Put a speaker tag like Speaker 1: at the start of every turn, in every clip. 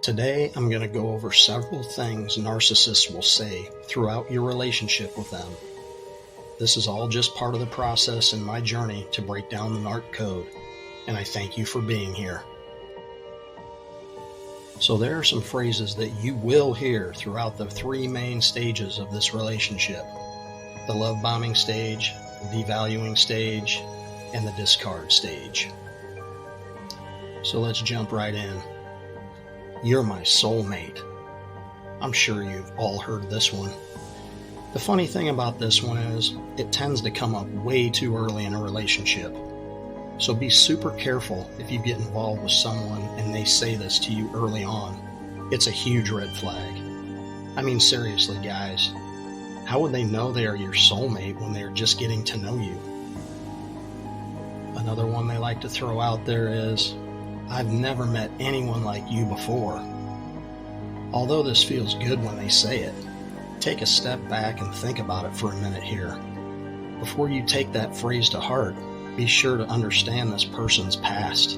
Speaker 1: Today, I'm going to go over several things narcissists will say throughout your relationship with them. This is all just part of the process in my journey to break down the Narc code, and I thank you for being here. So there are some phrases that you will hear throughout the three main stages of this relationship: the love bombing stage, the devaluing stage, and the discard stage. So let's jump right in. You're my soulmate. I'm sure you've all heard this one. The funny thing about this one is it tends to come up way too early in a relationship. So be super careful if you get involved with someone and they say this to you early on. It's a huge red flag. I mean, seriously, guys, how would they know they are your soulmate when they're just getting to know you? Another one they like to throw out there is, I've never met anyone like you before. Although this feels good when they say it, take a step back and think about it for a minute here. Before you take that phrase to heart, be sure to understand this person's past.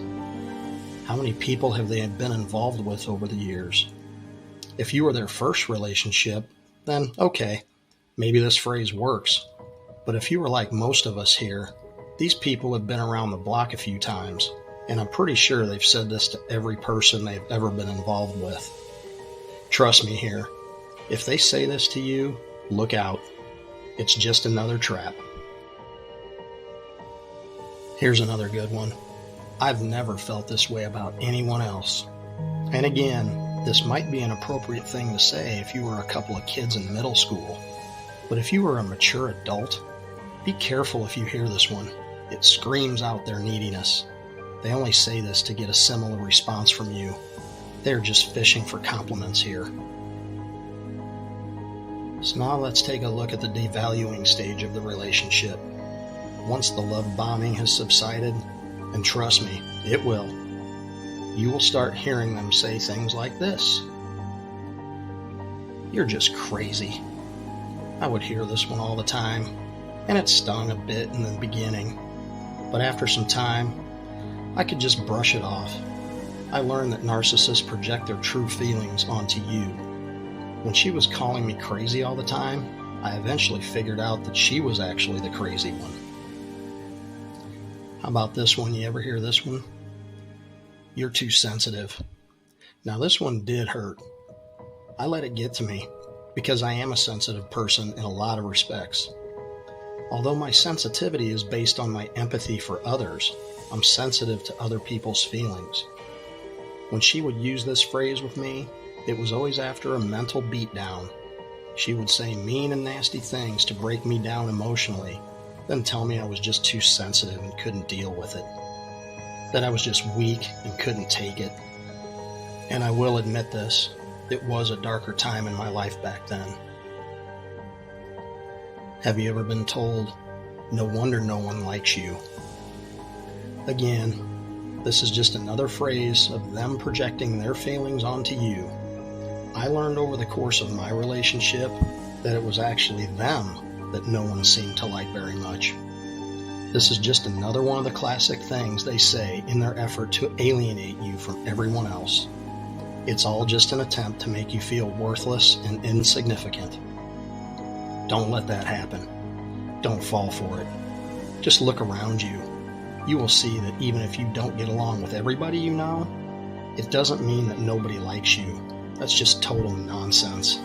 Speaker 1: How many people have they been involved with over the years? If you were their first relationship, then okay, maybe this phrase works. But if you were like most of us here, these people have been around the block a few times, and I'm pretty sure they've said this to every person they've ever been involved with. Trust me here, if they say this to you, look out. It's just another trap. Here's another good one. I've never felt this way about anyone else. And again, this might be an appropriate thing to say if you were a couple of kids in middle school. But if you were a mature adult, be careful if you hear this one. It screams out their neediness. They only say this to get a similar response from you. They're just fishing for compliments here. So now let's take a look at the devaluing stage of the relationship. Once the love bombing has subsided, and trust me, it will, you will start hearing them say things like this. You're just crazy. I would hear this one all the time, and it stung a bit in the beginning. But after some time, I could just brush it off. I learned that narcissists project their true feelings onto you. When she was calling me crazy all the time, I eventually figured out that she was actually the crazy one. How about this one? You ever hear this one? You're too sensitive. Now this one did hurt. I let it get to me because I am a sensitive person in a lot of respects. Although my sensitivity is based on my empathy for others, I'm sensitive to other people's feelings. When she would use this phrase with me, it was always after a mental beatdown. She would say mean and nasty things to break me down emotionally, then tell me I was just too sensitive and couldn't deal with it. That I was just weak and couldn't take it. And I will admit this, it was a darker time in my life back then. Have you ever been told, no wonder no one likes you? Again, this is just another phrase of them projecting their feelings onto you. I learned over the course of my relationship that it was actually them that no one seemed to like very much. This is just another one of the classic things they say in their effort to alienate you from everyone else. It's all just an attempt to make you feel worthless and insignificant. Don't let that happen. Don't fall for it. Just look around you. You will see that even if you don't get along with everybody you know, it doesn't mean that nobody likes you. That's just total nonsense.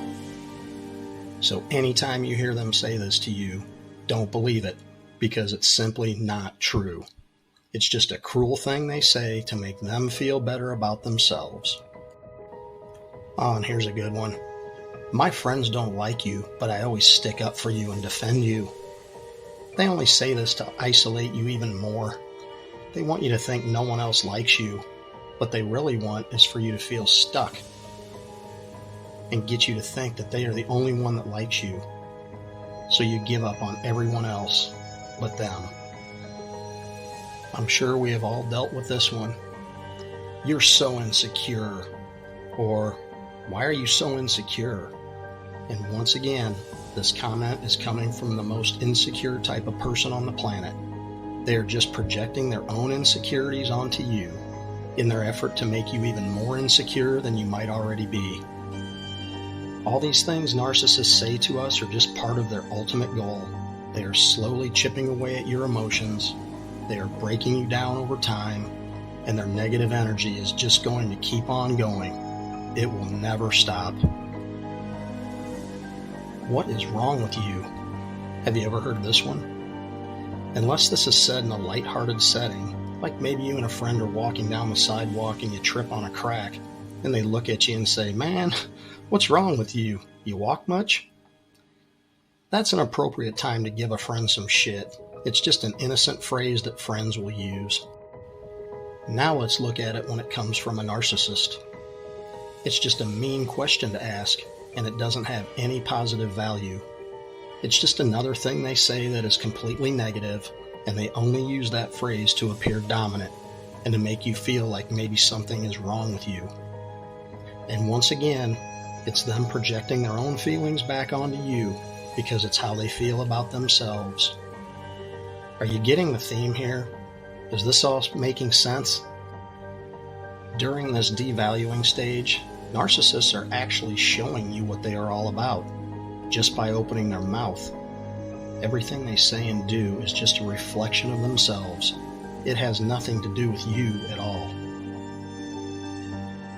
Speaker 1: So anytime you hear them say this to you, don't believe it, because it's simply not true. It's just a cruel thing they say to make them feel better about themselves. Oh, and here's a good one. My friends don't like you, but I always stick up for you and defend you. They only say this to isolate you even more. They want you to think no one else likes you. What they really want is for you to feel stuck and get you to think that they are the only one that likes you. So you give up on everyone else but them. I'm sure we have all dealt with this one. You're so insecure. Or, why are you so insecure? And once again, this comment is coming from the most insecure type of person on the planet. They are just projecting their own insecurities onto you. in their effort to make you even more insecure than you might already be. All these things narcissists say to us are just part of their ultimate goal. They are slowly chipping away at your emotions. They are breaking you down over time, and their negative energy is just going to keep on going. It will never stop. What is wrong with you? Have you ever heard this one? Unless this is said in a lighthearted setting, like maybe you and a friend are walking down the sidewalk and you trip on a crack, and they look at you and say, "Man, what's wrong with you? You walk much?" That's an appropriate time to give a friend some shit. It's just an innocent phrase that friends will use. Now let's look at it when it comes from a narcissist. It's just a mean question to ask, and it doesn't have any positive value. It's just another thing they say that is completely negative, and they only use that phrase to appear dominant and to make you feel like maybe something is wrong with you. And once again, it's them projecting their own feelings back onto you because it's how they feel about themselves. Are you getting the theme here? Is this all making sense? During this devaluing stage, narcissists are actually showing you what they are all about just by opening their mouth. Everything they say and do is just a reflection of themselves. It has nothing to do with you at all.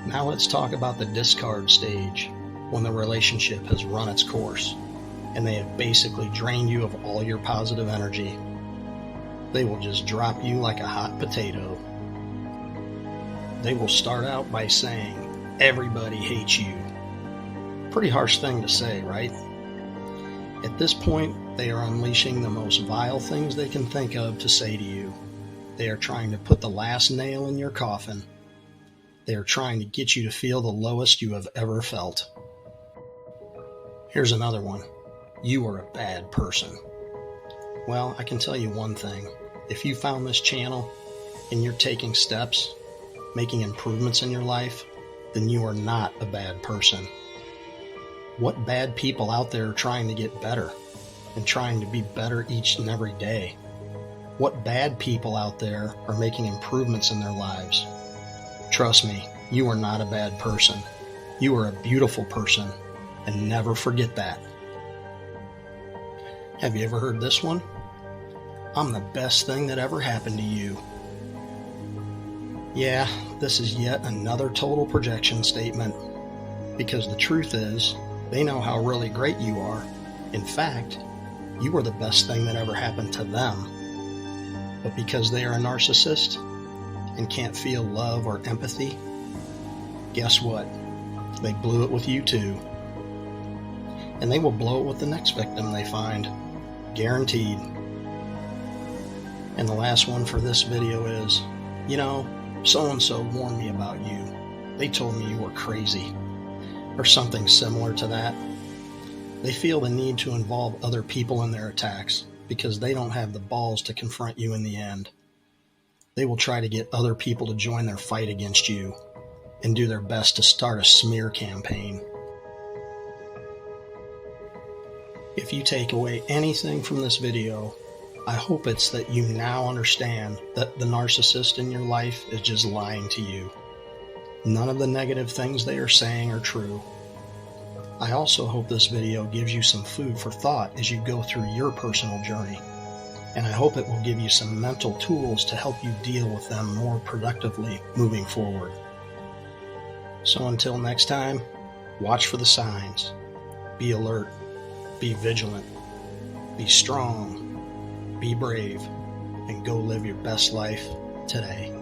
Speaker 1: Now let's talk about the discard stage, when the relationship has run its course and they have basically drained you of all your positive energy. They will just drop you like a hot potato. They will start out by saying, "Everybody hates you." Pretty harsh thing to say, right? At this point, they are unleashing the most vile things they can think of to say to you. They are trying to put the last nail in your coffin. They are trying to get you to feel the lowest you have ever felt. Here's another one. You are a bad person. Well, I can tell you one thing. If you found this channel and you're taking steps, making improvements in your life, then you are not a bad person. What bad people out there are trying to get better and trying to be better each and every day? What bad people out there are making improvements in their lives? Trust me, you are not a bad person. You are a beautiful person, and never forget that. Have you ever heard this one? "I'm the best thing that ever happened to you." Yeah, this is yet another total projection statement, because the truth is, they know how really great you are. In fact, you are the best thing that ever happened to them. But because they are a narcissist and can't feel love or empathy, guess what? They blew it with you too. And they will blow it with the next victim they find. Guaranteed. And the last one for this video is, "So-and-so warned me about you. They told me you were crazy," or something similar to that. They feel the need to involve other people in their attacks because they don't have the balls to confront you in the end. They will try to get other people to join their fight against you and do their best to start a smear campaign. If you take away anything from this video, I hope it's that you now understand that the narcissist in your life is just lying to you. None of the negative things they are saying are true. I also hope this video gives you some food for thought as you go through your personal journey. And I hope it will give you some mental tools to help you deal with them more productively moving forward. So until next time, watch for the signs. Be alert. Be vigilant. Be strong. Be brave. And go live your best life today.